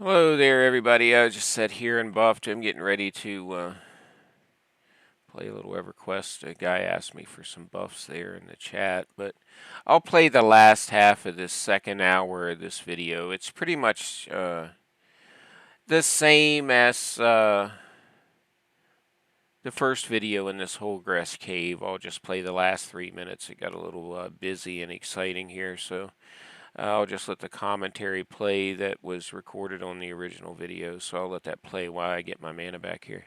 Hello there, everybody. I just sat here and buffed. I'm getting ready to play a little EverQuest. A guy asked me for some buffs there in the chat, but I'll play the last half of this second hour of this video. It's pretty much the same as the first video in this whole grass cave. I'll just play the last 3 minutes. It got a little busy and exciting here, so I'll just let the commentary play that was recorded on the original video, so I'll let that play while I get my mana back here.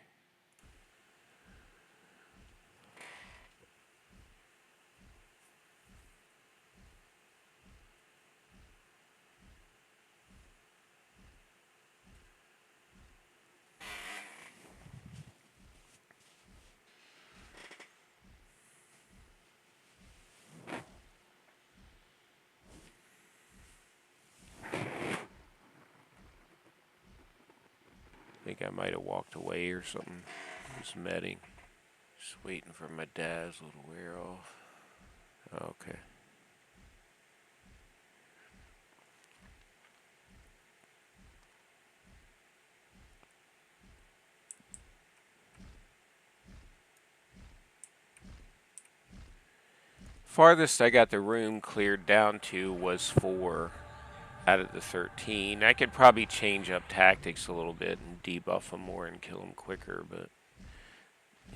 I think I might have walked away or something. Just medding. Just waiting for my dazzle to wear off. Okay. Farthest I got the room cleared down to was 4 out of the 13. I could probably change up tactics a little bit and debuff them more and kill them quicker, but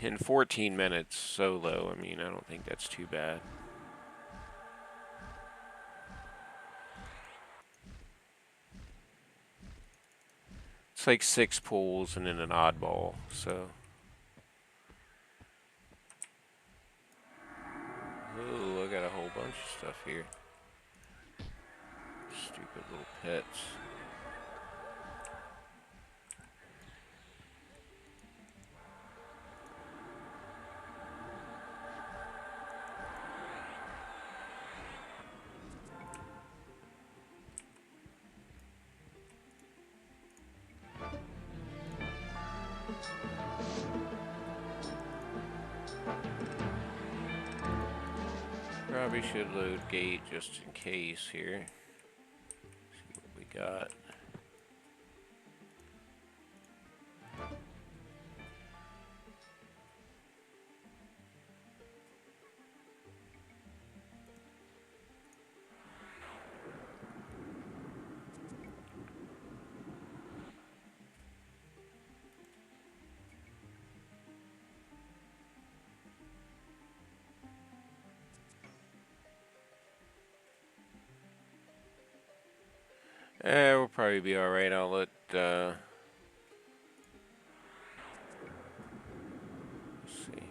in 14 minutes solo, I mean, I don't think that's too bad. It's like 6 pulls and then an oddball, so. Ooh, I got a whole bunch of stuff here. Stupid little pets. Probably should load gate just in case here. See what we got. We'll probably be alright. I'll let, let's see.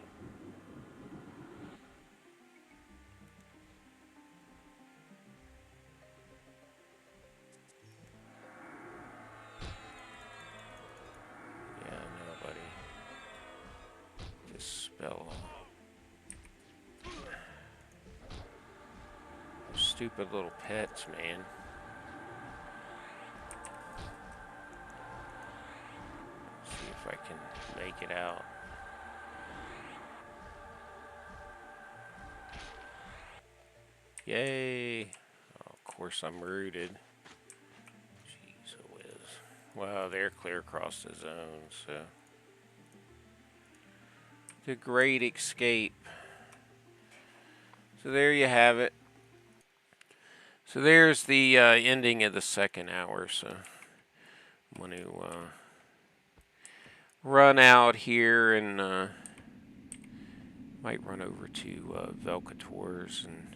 Yeah, nobody. Dispel. Stupid little pets, man. See if I can make it out. Yay! Oh, of course I'm rooted. Jeez whiz. Wow, they're clear across the zone, so. The great escape. So there you have it. So there's the ending of the second hour, so I'm going to run out here and might run over to Velketor's and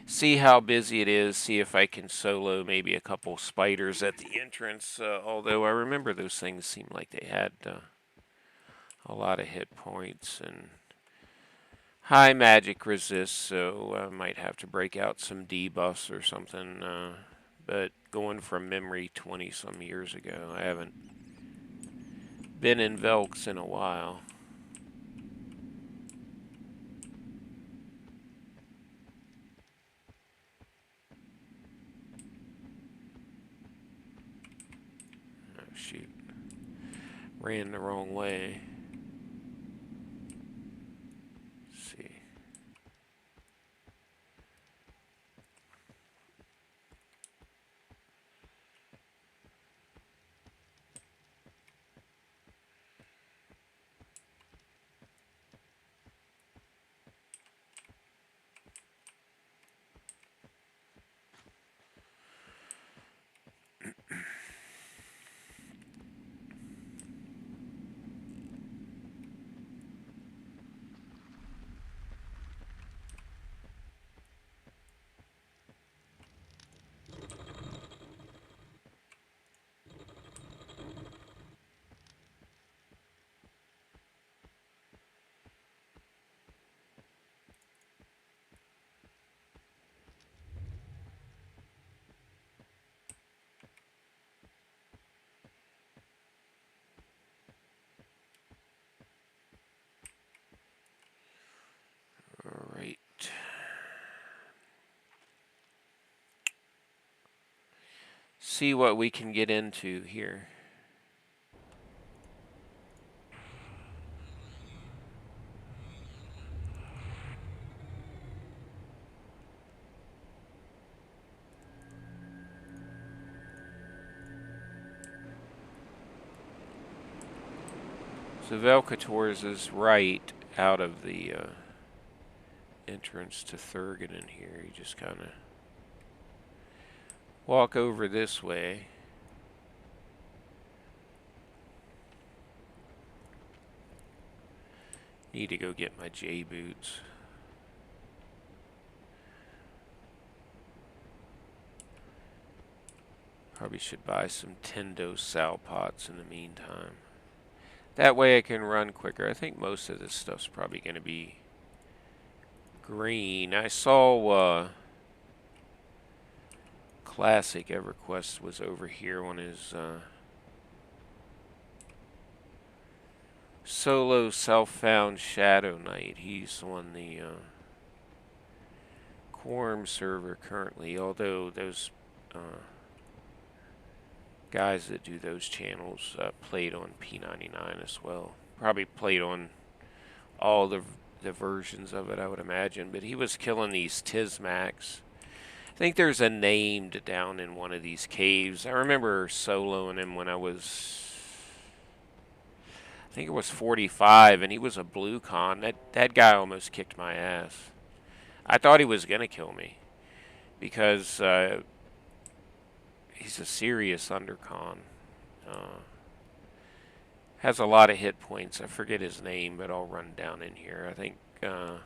see how busy it is, see if I can solo maybe a couple spiders at the entrance, although I remember those things seemed like they had a lot of hit points and high magic resist, so I might have to break out some debuffs or something, but going from memory 20-some years ago, I haven't been in Velks in a while. Oh, shoot. Ran the wrong way. Let's see. see what we can get into here. So Velketor's is right out of the entrance to Thurgan here. You just kind of walk over this way. Need to go get my J boots. Probably should buy some Tendo Sal pots in the meantime. That way I can run quicker. I think most of this stuff's probably going to be green. I saw Classic EverQuest was over here on his solo self-found Shadow Knight. He's on the Quorum server currently, although those guys that do those channels played on P99 as well. Probably played on all the versions of it, I would imagine. But he was killing these Tizmaks. I think there's a named down in one of these caves. I remember soloing him when I was, I think it was 45, and he was a blue con. That guy almost kicked my ass. I thought he was gonna kill me because he's a serious undercon. Has a lot of hit points. I forget his name, but I'll run down in here. I think, I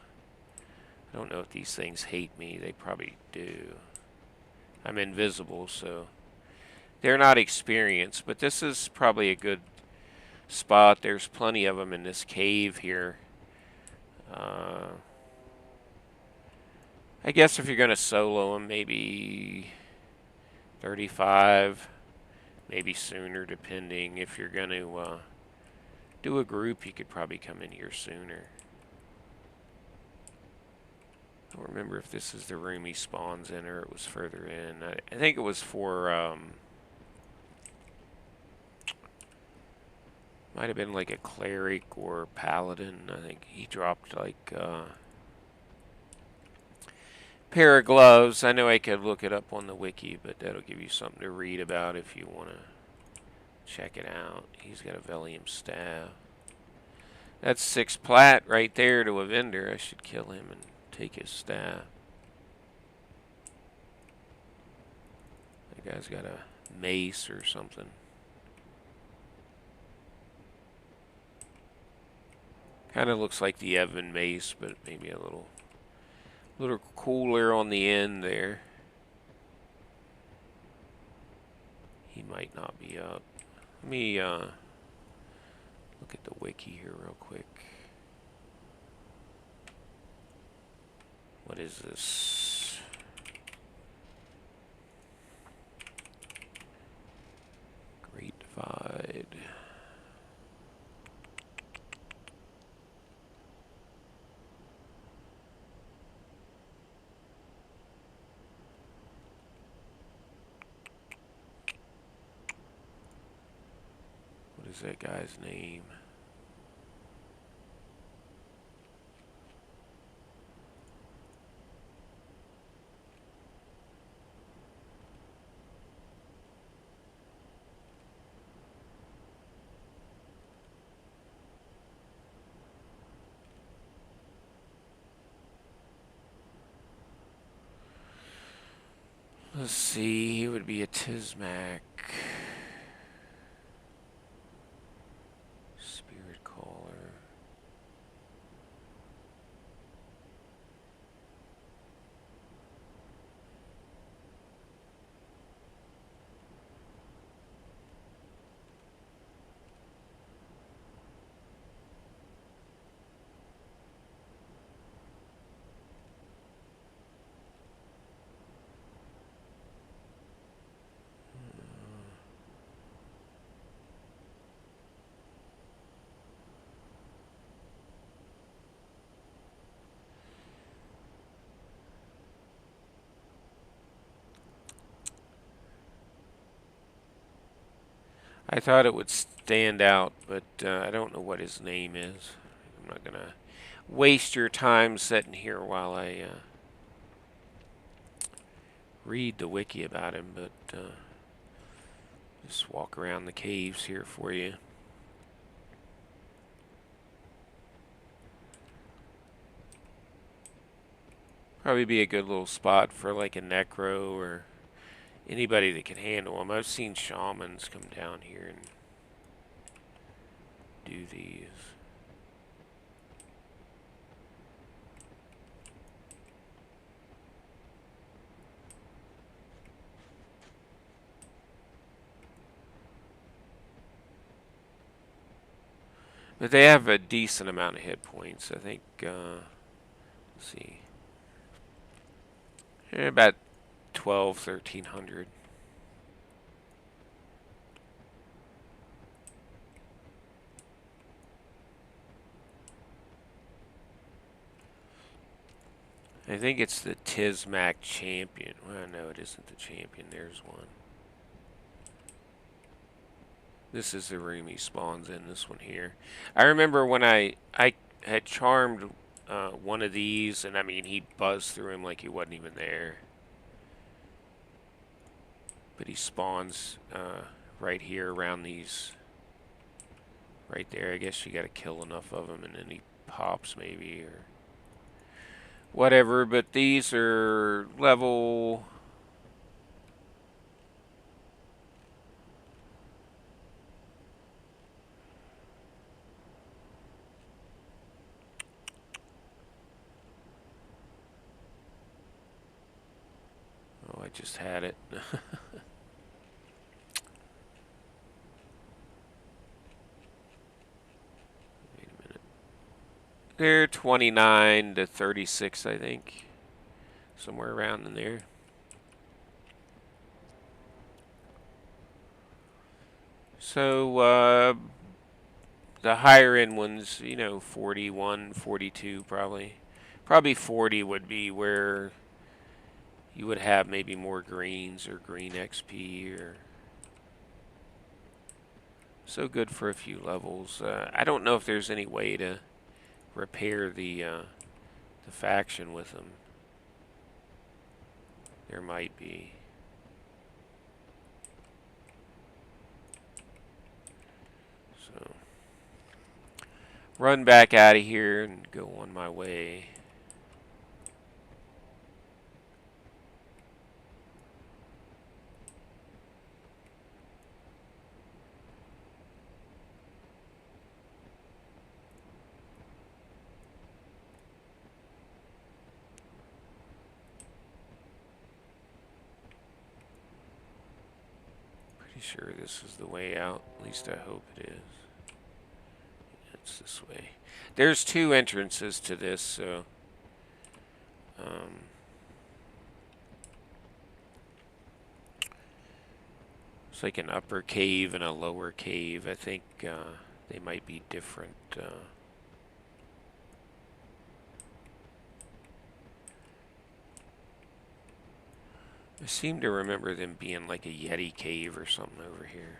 don't know if these things hate me. They probably do. I'm invisible, so they're not experienced, but this is probably a good spot. There's plenty of them in this cave here. I guess if you're going to solo them, maybe 35, maybe sooner, depending. If you're going to do a group, you could probably come in here sooner. I don't remember if this is the room he spawns in or it was further in. I think it was for, might have been like a cleric or paladin. I think he dropped like pair of gloves. I know I could look it up on the wiki, but that'll give you something to read about if you want to check it out. He's got a Velium staff. That's 6 plat right there to a vendor. I should kill him and take his staff. That guy's got a mace or something. Kind of looks like the Evan mace, but maybe a little cooler on the end there. He might not be up. Let me look at the wiki here real quick. What is this? Great Divide. What is that guy's name? Let's see, he would be a Tizmak. Spirit Caller. I thought it would stand out, but I don't know what his name is. I'm not gonna waste your time sitting here while I read the wiki about him, but just walk around the caves here for you. Probably be a good little spot for like a necro or anybody that can handle them. I've seen shamans come down here and do these. But they have a decent amount of hit points. I think, let's see. About 12, 1300. I think it's the Tizmak champion. Well, no, it isn't the champion. There's one. This is the room he spawns in, this one here. I remember when I had charmed one of these, and I mean, he buzzed through him like he wasn't even there. But he spawns right here around these, right there. I guess you got to kill enough of them, and then he pops maybe, or whatever. But these are level... Oh, I just had it. Wait a minute. They're 29 to 36, I think. Somewhere around in there. So, the higher end ones, you know, 41, 42 probably. Probably 40 would be where you would have maybe more greens or green XP, or so good for a few levels. I don't know if there's any way to repair the faction with them. There might be. So run back out of here and go on my way. Pretty sure this is the way out. At least I hope it is. It's this way. There's two entrances to this, so it's like an upper cave and a lower cave. I think they might be different. I seem to remember them being like a Yeti cave or something over here.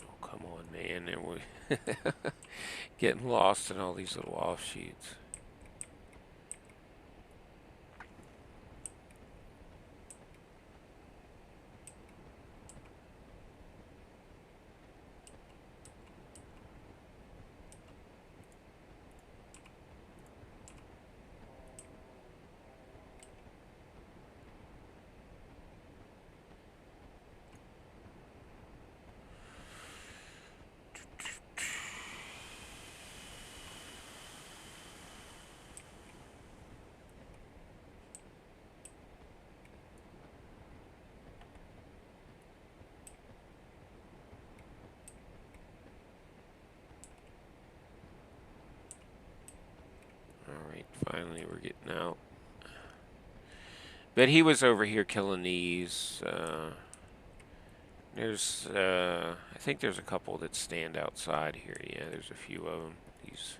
Oh, come on, man. And we're getting lost in all these little offshoots. Alright, finally we're getting out. But he was over here killing these. I think there's a couple that stand outside here. Yeah, there's a few of them. These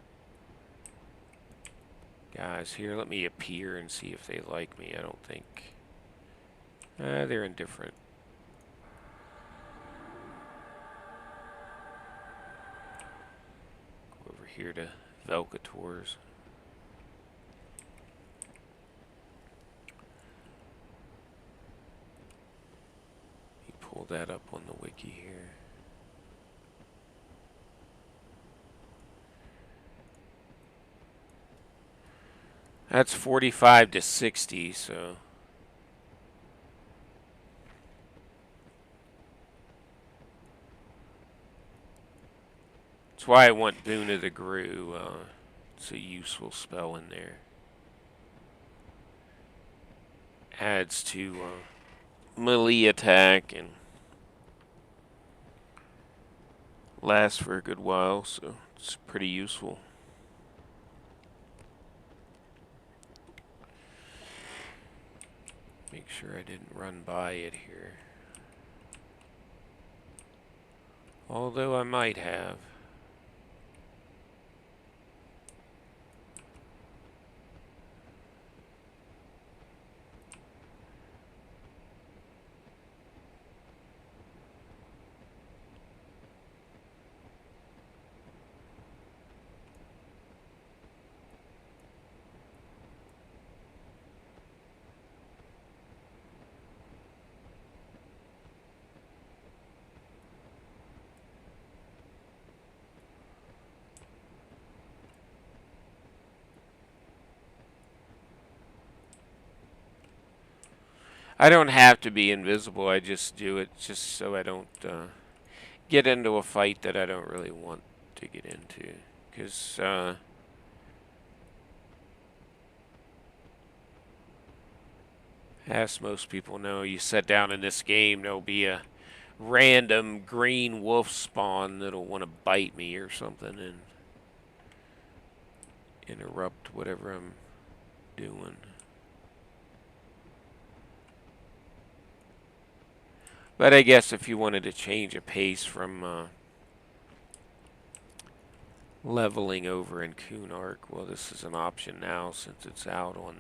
guys here. Let me appear and see if they like me. I don't think. They're indifferent. Go over here to Velketors. Pull that up on the wiki here. That's 45 to 60, so. That's why I want Boon of the Gru. It's a useful spell in there. Adds to melee attack and lasts for a good while, so it's pretty useful. Make sure I didn't run by it here. Although I might have. I don't have to be invisible, I just do it just so I don't get into a fight that I don't really want to get into. Because, as most people know, you sit down in this game, there'll be a random green wolf spawn that'll want to bite me or something and interrupt whatever I'm doing. But I guess if you wanted to change a pace from leveling over in Kunark, well, this is an option now since it's out on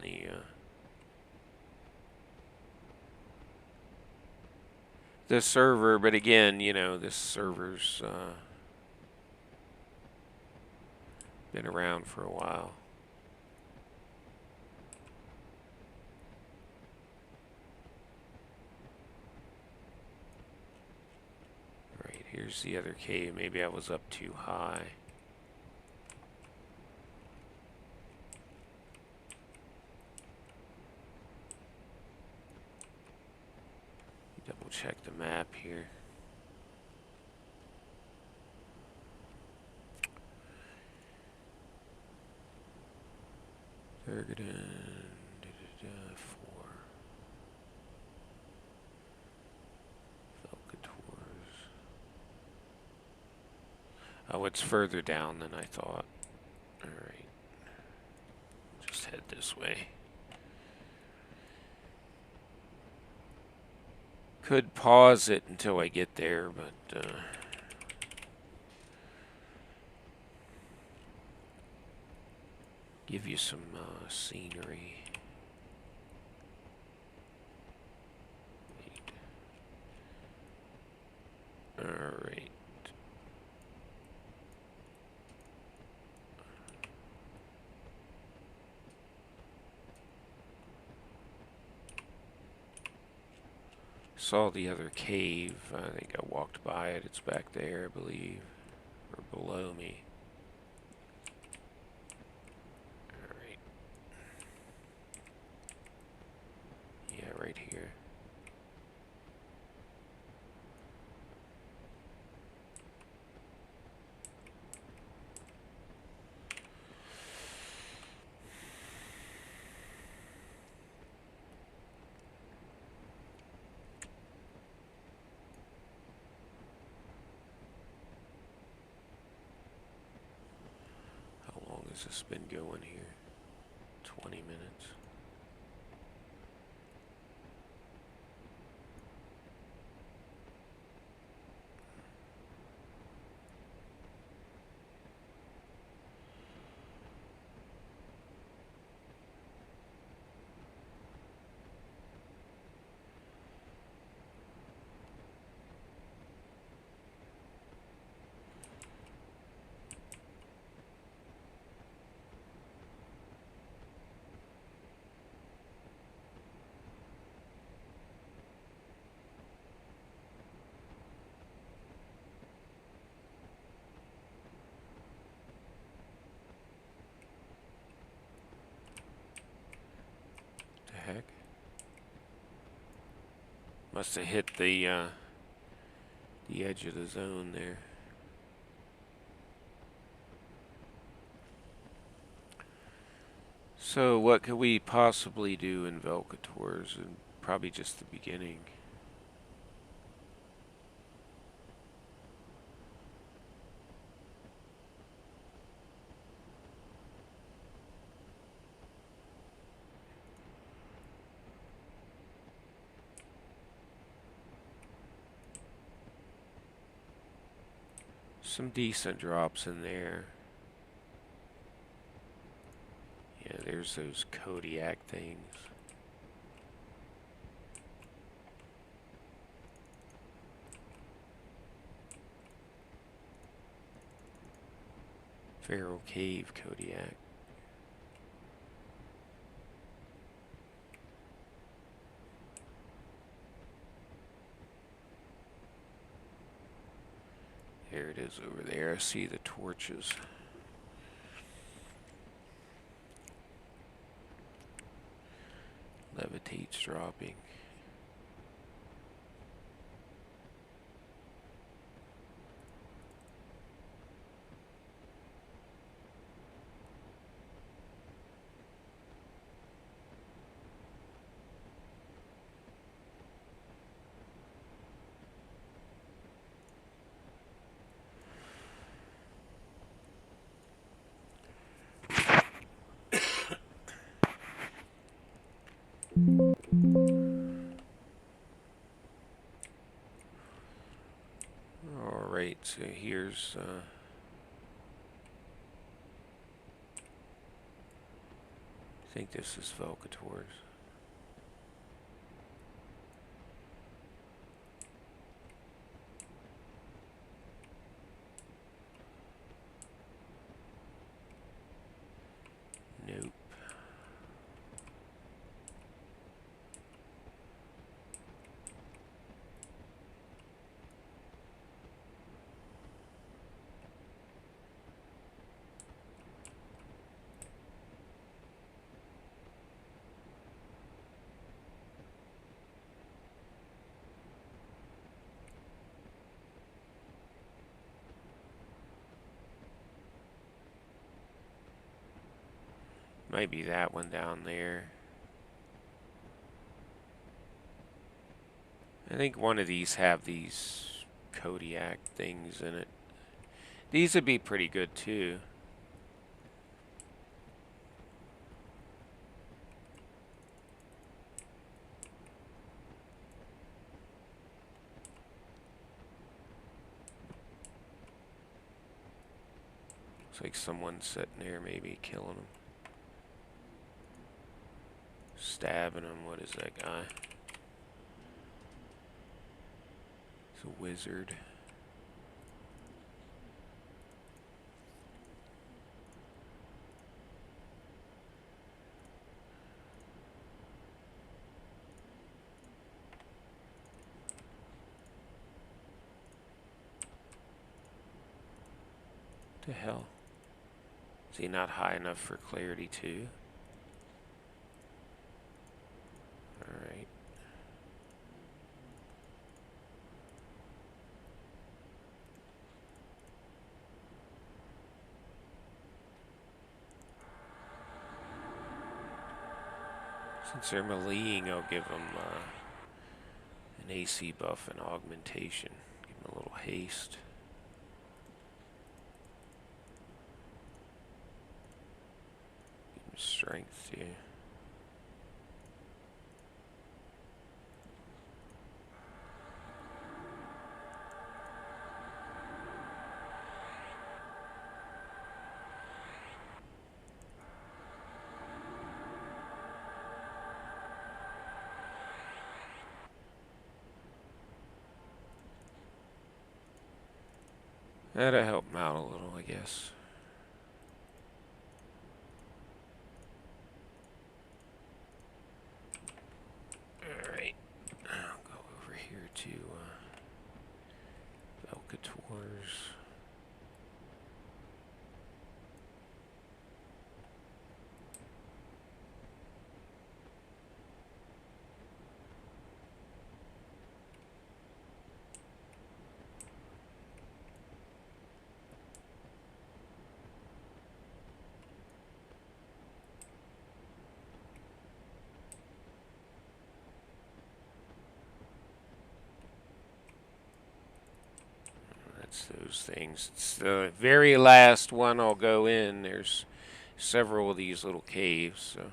the server. But again, you know, this server's been around for a while. Here's the other cave. Maybe I was up too high. Double check the map here. Ergodan, 4. Velketors. Oh, it's further down than I thought. Alright. Just head this way. Could pause it until I get there, but give you some scenery. Alright. Saw the other cave. I think I walked by it. It's back there, I believe. Or below me. Alright. Yeah, right here. Has this been going here? 20 minutes. heck? Must have hit the edge of the zone there. So what could we possibly do in Velketors? And probably just the beginning. Some decent drops in there. Yeah, there's those Kodiak things. Feral Cave Kodiak. There it is over there. I see the torches. Levitate's dropping. Alright, so here's I think this is Velketors. Nope. Might be that one down there. I think one of these have these Kodiak things in it. These would be pretty good too. Looks like someone's sitting there maybe killing them. Stabbing him. What is that guy? It's a wizard. What the hell? Is he not high enough for clarity too? Alright. Since they're meleeing, I'll give them an AC buff and augmentation. Give them a little haste. Give them strength too. That'll help him out a little, I guess. Alright. I'll go over here to Velketors. those things. It's the very last one I'll go in. There's several of these little caves, so.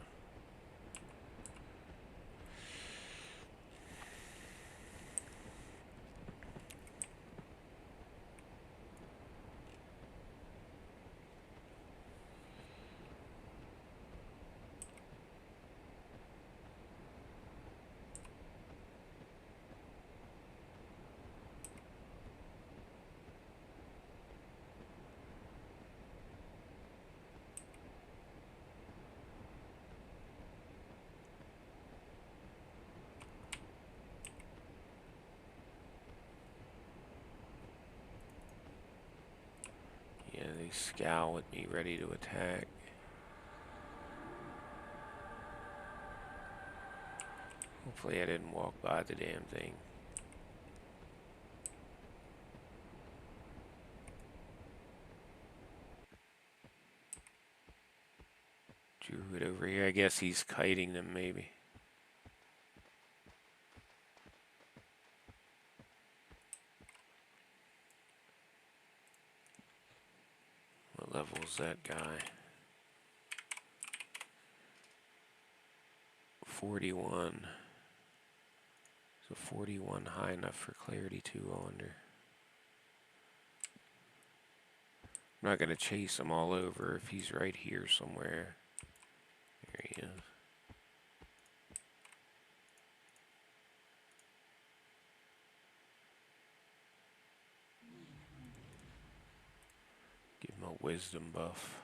Yeah, they scowl at me, ready to attack. Hopefully I didn't walk by the damn thing. Druid over here. I guess he's kiting them, maybe. What level is that guy? 41. So 41 high enough for clarity 2, I wonder. I'm not going to chase him all over if he's right here somewhere. There he is. Give him a wisdom buff.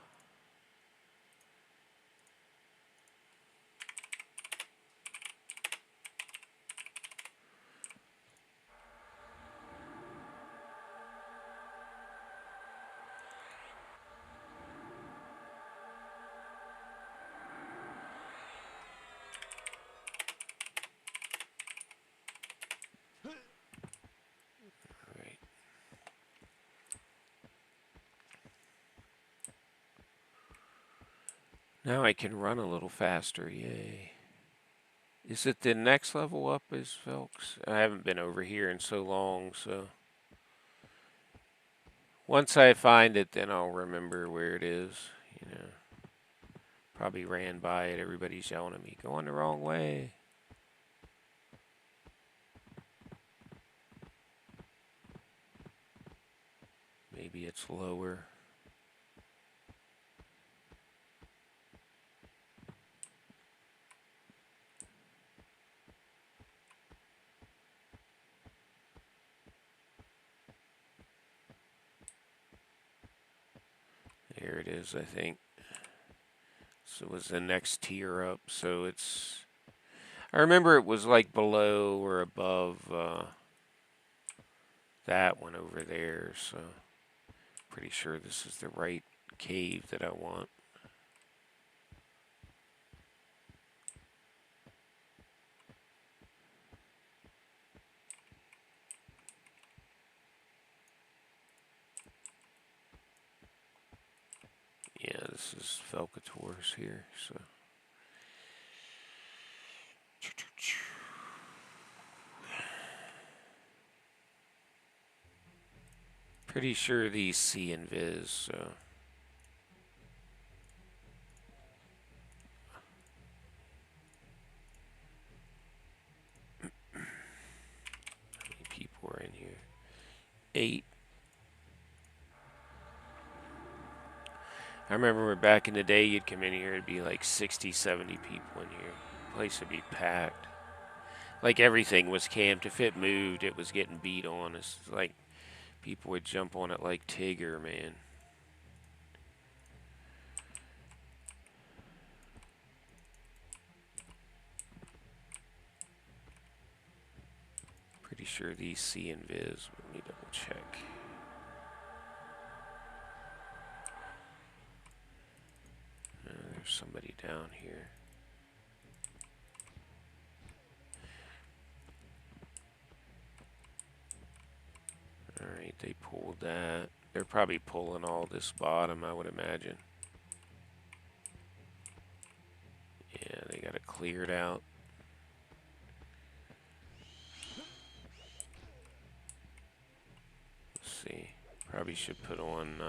Right. Now I can run a little faster, yay. Is it the next level up is Velks? I haven't been over here in so long, so. Once I find it, then I'll remember where it is, you know. Probably ran by it, everybody's yelling at me, going the wrong way. Maybe it's lower. There it is, I think. So it was the next tier up, so it's... I remember it was like below or above that one over there, so... Pretty sure this is the right cave that I want. Yeah, this is Velketor's here, so... Pretty sure these see invis, so... How many people are in here? 8. I remember back in the day, you'd come in here, it'd be like 60, 70 people in here. The place would be packed. Like everything was camped. If it moved, it was getting beat on. It's like people would jump on it like Tigger, man. Pretty sure these see invis. Let me double check. There's somebody down here. Alright, they pulled that. They're probably pulling all this bottom, I would imagine. Yeah, they got it cleared out. Let's see. Probably should put on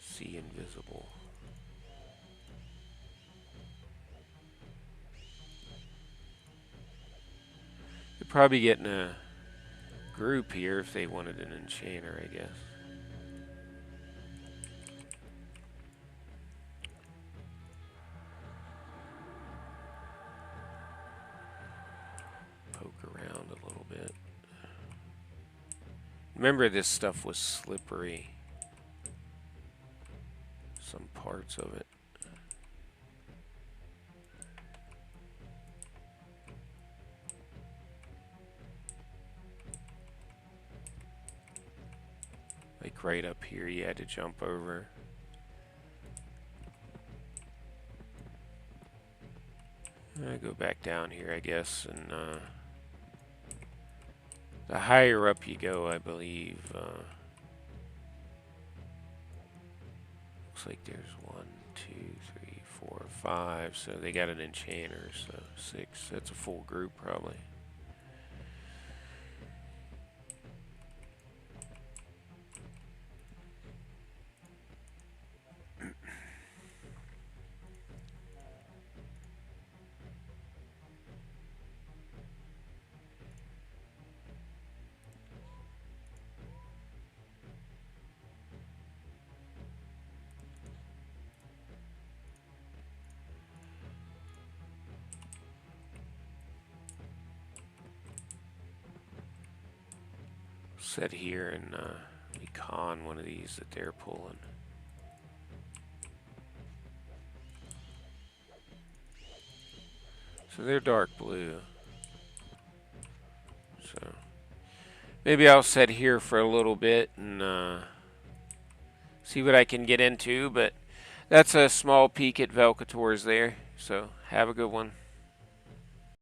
see invisible. They're probably getting a group here if they wanted an enchanter, I guess. Poke around a little bit. Remember, this stuff was slippery. Some parts of it. Like right up here, you had to jump over. I go back down here, I guess, and the higher up you go, I believe. Looks like there's 1, 2, 3, 4, 5. So they got an enchanter, so 6. That's a full group, probably. Set here and we con one of these that they're pulling. So they're dark blue. So maybe I'll set here for a little bit and see what I can get into. But that's a small peek at Velketor's there. So have a good one.